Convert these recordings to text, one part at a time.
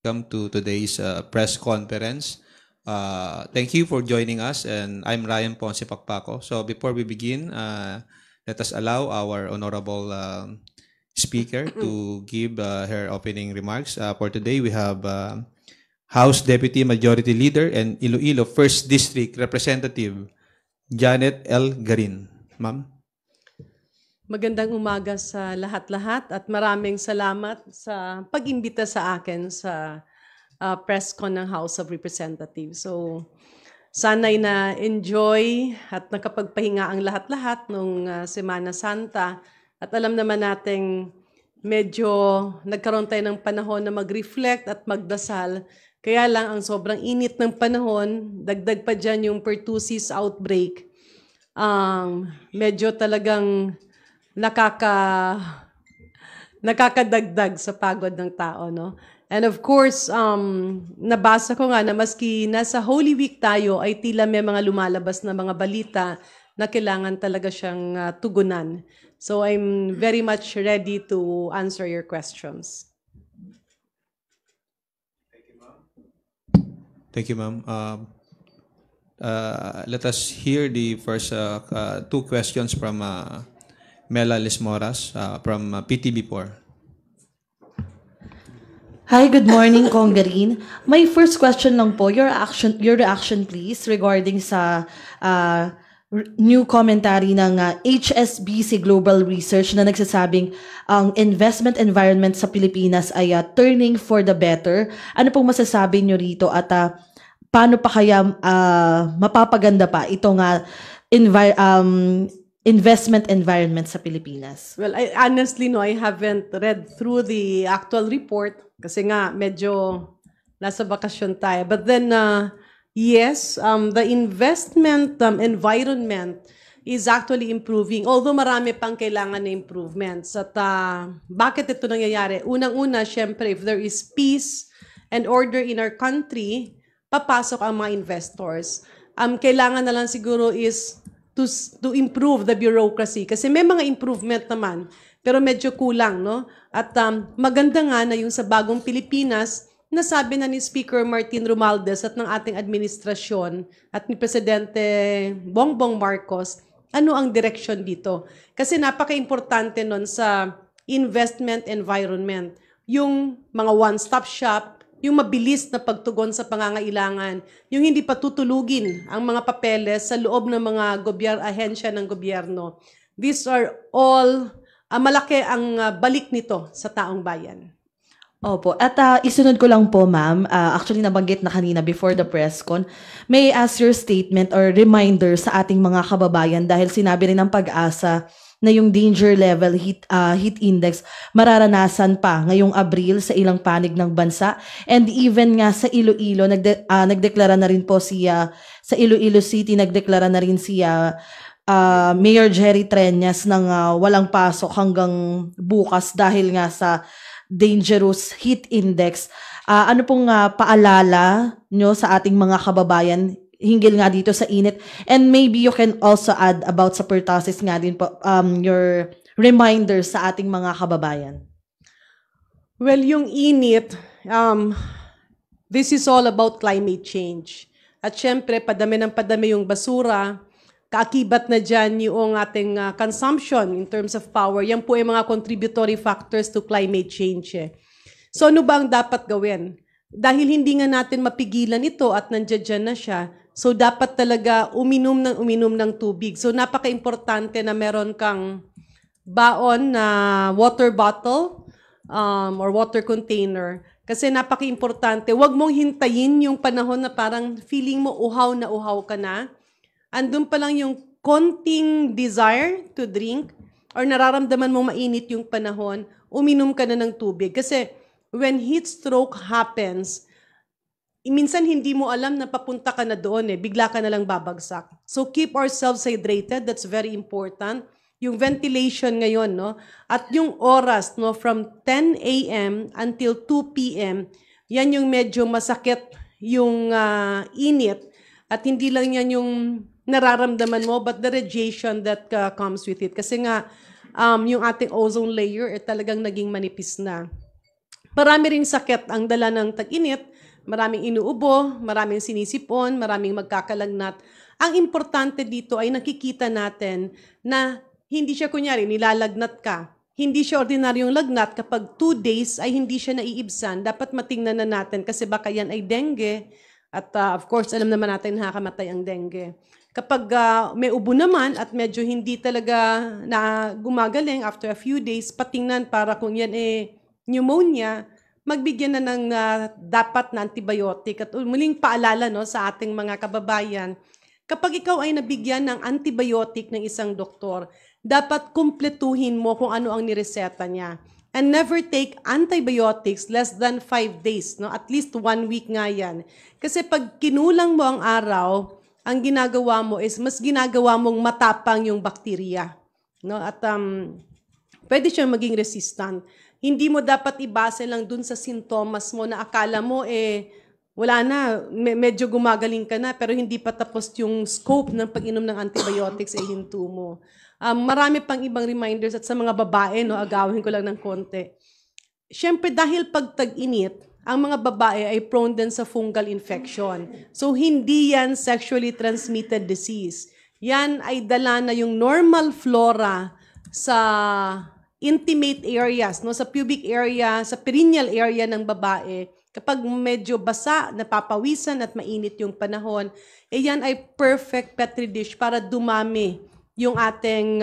Welcome to today's press conference. Thank you for joining us, and I'm Ryan Ponce Pacpaco. So before we begin, let us allow our honorable speaker to give her opening remarks. For today, we have House Deputy Majority Leader and Iloilo 1st District Representative Janet L. Garin. Ma'am. Magandang umaga sa lahat-lahat at maraming salamat sa pag-imbita sa akin sa press con ng House of Representatives. So, sana'y na-enjoy at nakapagpahinga ang lahat-lahat nung Semana Santa. At alam naman nating medyo nagkaroon tayo ng panahon na mag-reflect at magdasal. Kaya lang ang sobrang init ng panahon, dagdag pa dyan yung pertussis outbreak. Medyo talagang nakakadagdag sa pagod ng tao, no? And of course, nabasa ko nga na maski nasa Holy Week tayo ay tila may mga lumalabas na mga balita na kailangan talaga siyang tugunan. So I'm very much ready to answer your questions. Thank you, ma'am. Let us hear the first two questions from Mela Lismoras from PTB4. Hi, good morning, Congrine. My first question lang po, your reaction please regarding sa new commentary ng HSBC Global Research na nagsasabing ang investment environment sa Pilipinas ay turning for the better. Ano pong masasabi nyo rito at paano pa kaya mapapaganda pa itong investment environment sa Pilipinas? Well, honestly, no, I haven't read through the actual report kasi nga medyo nasa bakasyon tayo. But then, yes, the investment environment is actually improving, although marami pang kailangan na improvements. At bakit ito nangyayari? Unang-una, syempre, if there is peace and order in our country, papasok ang mga investors. Kailangan na lang siguro is to improve the bureaucracy. Kasi may mga improvement naman, pero medyo kulang, no? At maganda nga na yung sa bagong Pilipinas, nasabi na ni Speaker Martin Romualdez at ng ating administrasyon at ni Presidente Bongbong Marcos, ano ang direction dito? Kasi napaka-importante nun sa investment environment. Yung mga one-stop shop, yung mabilis na pagtugon sa pangangailangan, yung hindi patutulugin ang mga papeles sa loob ng mga ahensya ng gobyerno. These are all, malaki ang balik nito sa taong bayan. Opo. At isunod ko lang po, ma'am, actually nabanggit na kanina before the press con, may I ask your statement or reminder sa ating mga kababayan dahil sinabi rin ng Pag-asa na yung danger level heat index mararanasan pa ngayong Abril sa ilang panig ng bansa. And even nga sa Iloilo, nagdeklara na rin po sa Iloilo City, nagdeklara na rin Mayor Jerry Treñas ng walang pasok hanggang bukas dahil nga sa dangerous heat index. Ano pong paalala nyo sa ating mga kababayan hinggil nga dito sa init? And maybe you can also add about sa pertussis nga din po, your reminder sa ating mga kababayan. Well, yung init, this is all about climate change. At syempre, padami ng padami yung basura, kaakibat na dyan yung ating consumption in terms of power. Yan po ay mga contributory factors to climate change. So ano ba ang dapat gawin? Dahil hindi nga natin mapigilan ito at nandiyan na siya, so dapat talaga uminom ng tubig. So napaka-importante na meron kang baon na water bottle or water container. Kasi napaka-importante, huwag mong hintayin yung panahon na parang feeling mo uhaw na uhaw ka na. Andun pa lang yung konting desire to drink or nararamdaman mong mainit yung panahon, uminom ka na ng tubig. Kasi when heat stroke happens, minsan hindi mo alam na papunta ka na doon bigla ka na lang babagsak. So keep ourselves hydrated, that's very important. Yung ventilation ngayon, no? At yung oras, no, from 10 a.m. until 2 p.m., yan yung medyo masakit yung init. At hindi lang yan yung nararamdaman mo, but the radiation that comes with it. Kasi nga, yung ating ozone layer talagang naging manipis na. Marami ring sakit ang dala ng tag-init, maraming inuubo, maraming sinisipon, maraming magkakalagnat. Ang importante dito ay nakikita natin na hindi siya kunyari nilalagnat ka. Hindi siya ordinaryong lagnat kapag 2 days ay hindi siya naiibsan. Dapat matingnan na natin kasi baka yan ay dengue. At of course, alam naman natin nakakamatay ang dengue. Kapag may ubo naman at medyo hindi talaga na gumagaling after a few days, patingnan para kung yan pneumonia, magbigyan na ng dapat na antibiotic. At muling paalala sa ating mga kababayan, kapag ikaw ay nabigyan ng antibiotic ng isang doktor, dapat kumpletuhin mo kung ano ang nireseta niya. And never take antibiotics less than 5 days. At least 1 week nga yan. Kasi pag kinulang mo ang araw, ang ginagawa mo is mas ginagawa mong matapang yung bakterya. At pwede siyang maging resistant. Hindi mo dapat ibase lang dun sa sintomas mo na akala mo wala na, medyo gumagaling ka na, pero hindi pa tapos yung scope ng pag-inom ng antibiotics hinto mo. Marami pang ibang reminders at sa mga babae, agawin ko lang ng konti. Siyempre, dahil pag tag-init, ang mga babae ay prone din sa fungal infection. So, hindi yan sexually transmitted disease. Yan ay dala na yung normal flora sa intimate areas, sa pubic area, sa perineal area ng babae. Kapag medyo basa, napapawisan at mainit yung panahon, yan ay perfect petri dish para dumami yung ating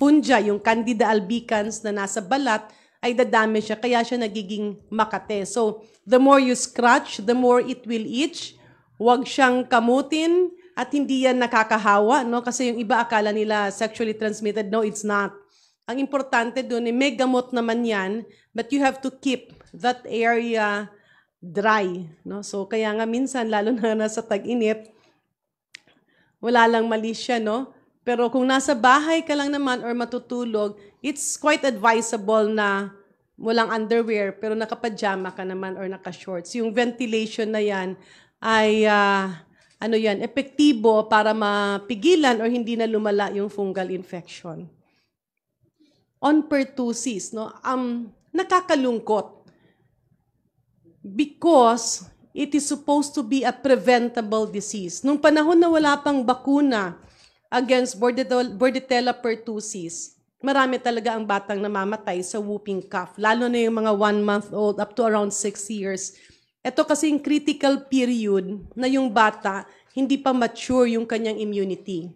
fungi, yung Candida albicans na nasa balat, ay dadami siya, kaya siya nagiging makate. So, the more you scratch, the more it will itch. Huwag siyang kamutin at hindi yan nakakahawa, kasi yung iba akala nila sexually transmitted. No, it's not. Ang importante doon, may gamot naman yan, but you have to keep that area dry. So, kaya nga minsan, lalo na nasa tag-init, wala lang mali siya, Pero kung nasa bahay ka lang naman or matutulog, it's quite advisable na walang underwear pero nakapajama ka naman or naka-shorts. Yung ventilation na yan ay epektibo para mapigilan or hindi na lumala yung fungal infection. On pertussis, nakakalungkot because it is supposed to be a preventable disease. Nung panahon na wala pang bakuna against Bordetella pertussis, marami talaga ang batang namamatay sa whooping cough, lalo na yung mga 1-month-old up to around 6 years. Ito kasi yung critical period na yung bata, hindi pa mature yung kanyang immunity.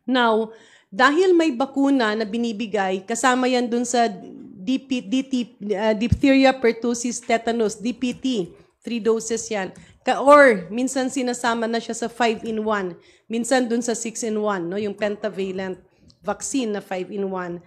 Now, dahil may bakuna na binibigay, kasama yan dun sa diphtheria pertussis tetanus, DPT, 3 doses yan. Or minsan sinasama na siya sa 5-in-1. Minsan dun sa 6-in-1, yung pentavalent vaccine na 5-in-1.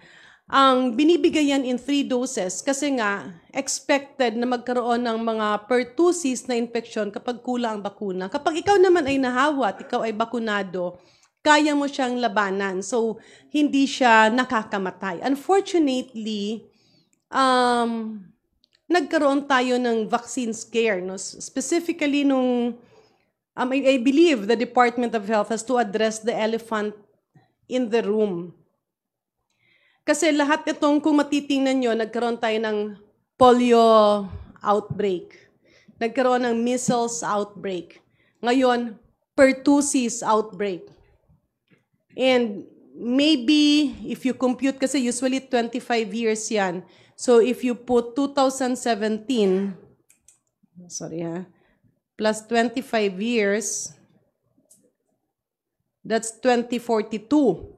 Ang binibigay yan in 3 doses kasi nga expected na magkaroon ng mga pertussis na infection kapag kulang ang bakuna. Kapag ikaw naman ay nahawa at ikaw ay bakunado, kaya mo siyang labanan. So, hindi siya nakakamatay. Unfortunately, nagkaroon tayo ng vaccine scare. Specifically, I believe the Department of Health has to address the elephant in the room. Kasi lahat itong, kung matitingnan nyo, nagkaroon tayo ng polio outbreak. Nagkaroon ng measles outbreak. Ngayon, pertussis outbreak. And maybe, if you compute, kasi usually 25 years yan. So if you put 2017, plus 25 years, that's 2042.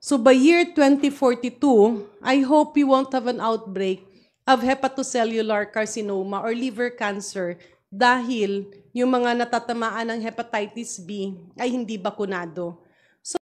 So by year 2042, I hope we won't have an outbreak of hepatocellular carcinoma or liver cancer dahil yung mga natatamaan ng hepatitis B ay hindi bakunado.